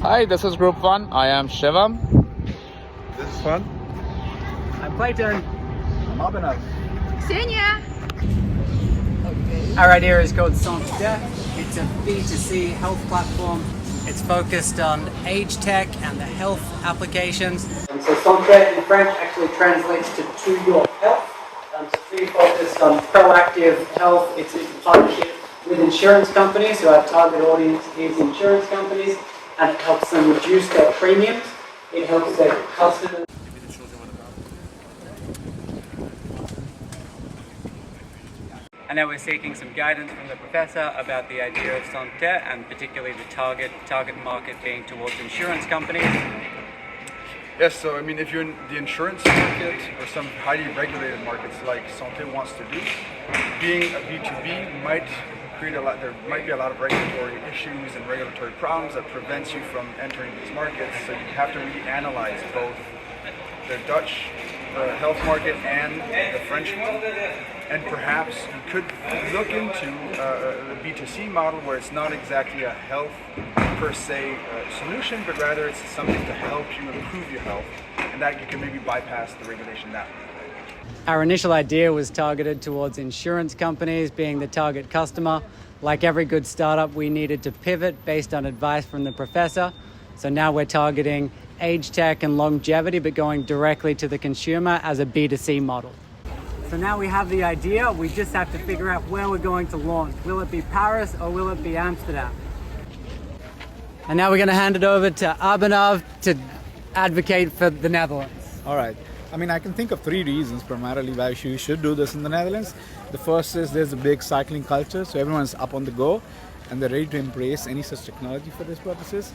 Hi, this is Group 1. I am Shivam. This is fun. I'm Clayton. I'm Abhinav. Ksenia. Our idea is called Santé. It's a B2C health platform. It's focused on age tech and the health applications. And so Santé in French actually translates to your health. So it's really focused on proactive health. It's a partnership with insurance companies, so our target audience is insurance companies, and it helps them reduce their premiums. It helps their customers. And now we're seeking some guidance from the professor about the idea of Santé and particularly the target market being towards insurance companies. Yes, so I mean, if you're in the insurance market or some highly regulated markets like Santé wants to do, being a B2B might create there might be a lot of regulatory issues and regulatory problems that prevents you from entering these markets. So you have to reanalyze both the Dutch health market and the French one. And perhaps you could look into the B2C model where it's not exactly a health per se solution, but rather it's something to help you improve your health, and that you can maybe bypass the regulation that way. Our initial idea was targeted towards insurance companies being the target customer. Like every good startup, we needed to pivot based on advice from the professor. So now we're targeting age tech and longevity, but going directly to the consumer as a B2C model. So now we have the idea, we just have to figure out where we're going to launch. Will it be Paris or will it be Amsterdam? And now we're going to hand it over to Abhinav to advocate for the Netherlands. All right. I mean, I can think of three reasons primarily why you should do this in the Netherlands. The first is there's a big cycling culture, so everyone's up on the go and they're ready to embrace any such technology for these purposes.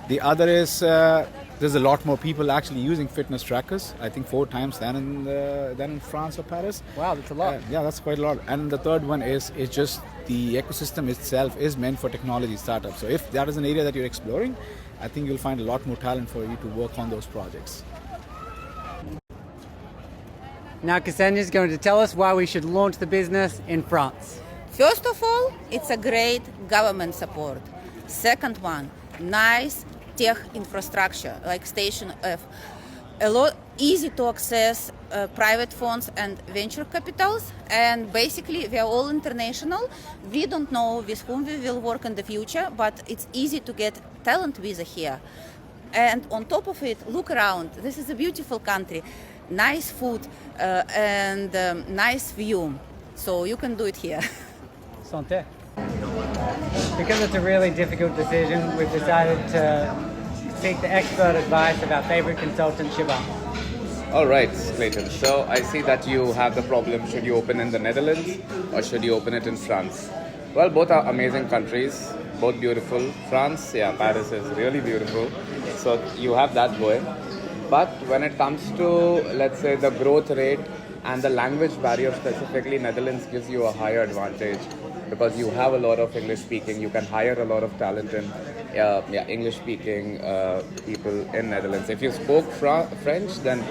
The other is there's a lot more people actually using fitness trackers. I think 4 times than in France or Paris. Wow, that's a lot. Yeah, that's quite a lot. And the third one is just the ecosystem itself is meant for technology startups. So if that is an area that you're exploring, I think you'll find a lot more talent for you to work on those projects. Now Ksenia is going to tell us why we should launch the business in France. First of all, it's a great government support. Second one, nice tech infrastructure like Station F. A lot easy to access private funds and venture capitals, and basically we are all international. We don't know with whom we will work in the future, but it's easy to get talent visa here. And on top of it, look around. This is a beautiful country, nice food and nice view. So you can do it here. Santé. Because it's a really difficult decision, we've decided to seek the expert advice of our favorite consultant, Shivam. All right, Clayton. So I see that you have the problem, should you open in the Netherlands or should you open it in France? Well, both are amazing countries, both beautiful. France, Paris is really beautiful. So you have that going. But when it comes to, let's say, the growth rate and the language barrier specifically, Netherlands gives you a higher advantage because you have a lot of English speaking. You can hire a lot of talent in English speaking people in Netherlands. If you spoke French, then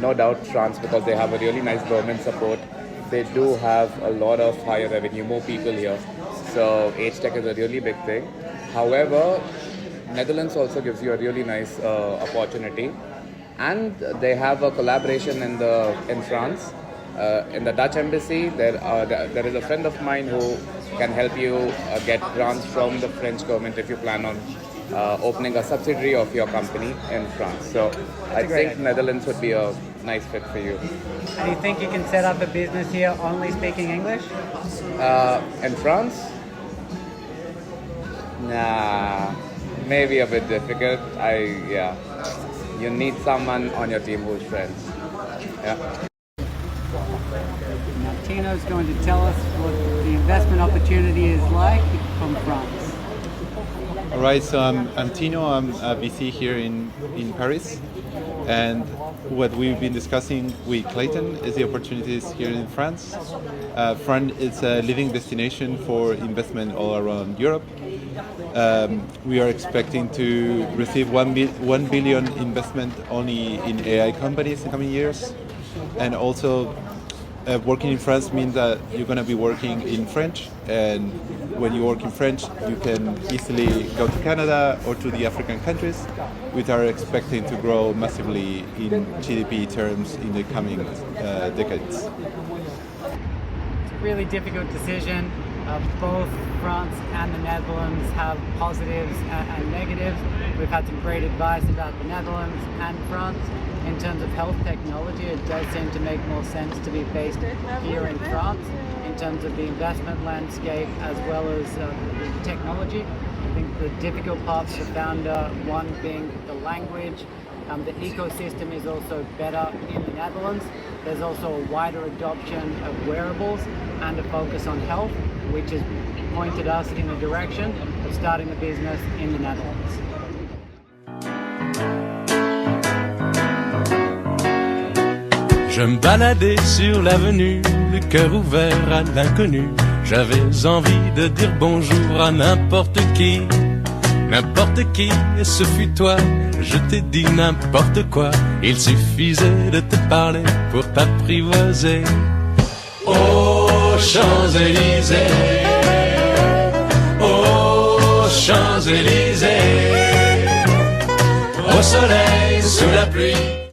no doubt France, because they have a really nice government support. They do have a lot of higher revenue, more people here. So age tech is a really big thing. However, Netherlands also gives you a really nice opportunity. And they have a collaboration in France. In the Dutch embassy, there is a friend of mine who can help you get grants from the French government if you plan on opening a subsidiary of your company in France. So I think Netherlands would be a nice fit for you. And you think you can set up a business here only speaking English? In France? Nah, maybe a bit difficult. You need someone on your team who's French. Yeah. Now Tino's going to tell us what the investment opportunity is like from France. All right, so I'm Tino. I'm a VC here in Paris, and what we've been discussing with Clayton is the opportunities here in France. France is a leading destination for investment all around Europe. We are expecting to receive 1 billion investment only in AI companies in the coming years, and also working in France means that you're going to be working in French, and when you work in French, you can easily go to Canada or to the African countries, which are expecting to grow massively in GDP terms in the coming decades. It's a really difficult decision. Both France and the Netherlands have positives and negatives. We've had some great advice about the Netherlands and France. In terms of health technology, it does seem to make more sense to be based here in France in terms of the investment landscape as well as the technology. I think the difficult part for the founder, one being the language. The ecosystem is also better in the Netherlands. There's also a wider adoption of wearables and a focus on health, which has pointed us in the direction of starting the business in the Netherlands. Je me baladais sur l'avenue, le cœur ouvert à l'inconnu. J'avais envie de dire bonjour à n'importe qui, et ce fut toi. Je t'ai dit n'importe quoi, il suffisait de te parler pour t'apprivoiser. Aux Champs-Élysées, aux Champs-Élysées, au soleil, sous la pluie.